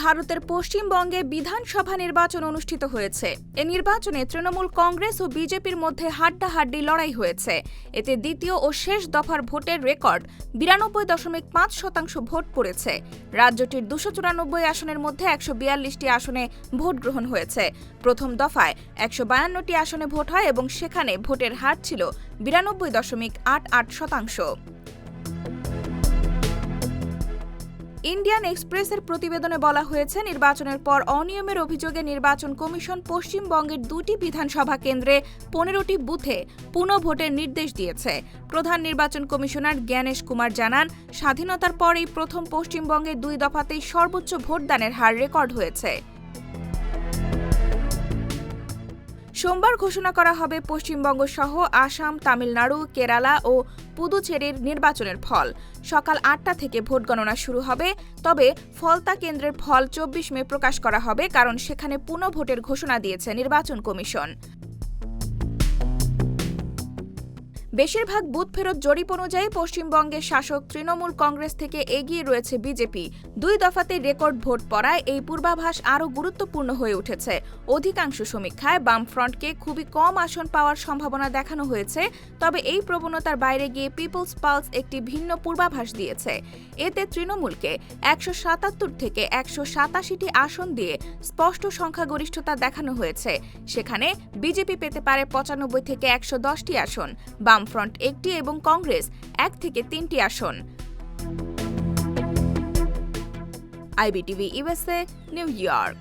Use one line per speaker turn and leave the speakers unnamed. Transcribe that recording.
ভারতের পশ্চিমবঙ্গে বিধানসভা নির্বাচন অনুষ্ঠিত হয়েছে। এ নির্বাচনে তৃণমূল কংগ্রেস ও বিজেপির মধ্যে হাড্ডাহাড্ডি লড়াই হয়েছে। এতে দ্বিতীয় ও শেষ দফার ভোটের রেকর্ড 92.5% ভোট পড়েছে। রাজ্যটির 294 আসনের মধ্যে 142টি আসনে ভোট গ্রহণ হয়েছে। প্রথম দফায় 152টি আসনে ভোট হয় এবং সেখানে ভোটের হার ছিল 92.88%। ইন্ডিয়ান এক্সপ্রেসের প্রতিবেদনে বলা হয়েছে, নির্বাচনের পর অনিয়মের অভিযোগে নির্বাচন কমিশন পশ্চিমবঙ্গের 2টি বিধানসভা কেন্দ্রে 15টি বুথে পুনঃভোটের নির্দেশ দিয়েছে। প্রধান নির্বাচন কমিশনার জ্ঞানেশ কুমার জানান, স্বাধীনতার পর এই প্রথম পশ্চিমবঙ্গে 2 দফাতেই সর্বোচ্চ ভোটদানের হার রেকর্ড হয়েছে। সোমবার ঘোষণা করা হবে পশ্চিমবঙ্গ সহ আসাম, তামিলনাড়ু, কেরালা ও পুদুচেরির নির্বাচনের ফল। সকাল 8টা থেকে ভোট গণনা শুরু হবে। তবে ফলতা কেন্দ্রের ফল 24 মে প্রকাশ করা হবে, কারণ সেখানে পুনঃভোটের ঘোষণা দিয়েছে নির্বাচন কমিশন। বেশিরভাগ বুথ ফেরত জরিপ অনুযায়ী পশ্চিমবঙ্গের শাসক তৃণমূল কংগ্রেস থেকে এগিয়ে রয়েছে বিজেপি। 2 দফাতে রেকর্ড ভোট পড়ায় এই পূর্বাভাস আরও গুরুত্বপূর্ণ হয়ে উঠেছে। অধিকাংশ সমীক্ষায় বামফ্রন্টকে খুবই কম আসন পাওয়ার সম্ভাবনা দেখানো হয়েছে। তবে এই প্রবণতার বাইরে গিয়ে পিপলস পালস একটি ভিন্ন পূর্বাভাস দিয়েছে। এতে তৃণমূলকে 177 থেকে 187টি আসন দিয়ে স্পষ্ট সংখ্যাগরিষ্ঠতা দেখানো হয়েছে। সেখানে বিজেপি পেতে পারে 95 থেকে 110টি আসন, বামফ্রন্ট 1টি এবং কংগ্রেস 1 থেকে 3টি আসন। IBTV USA, new York.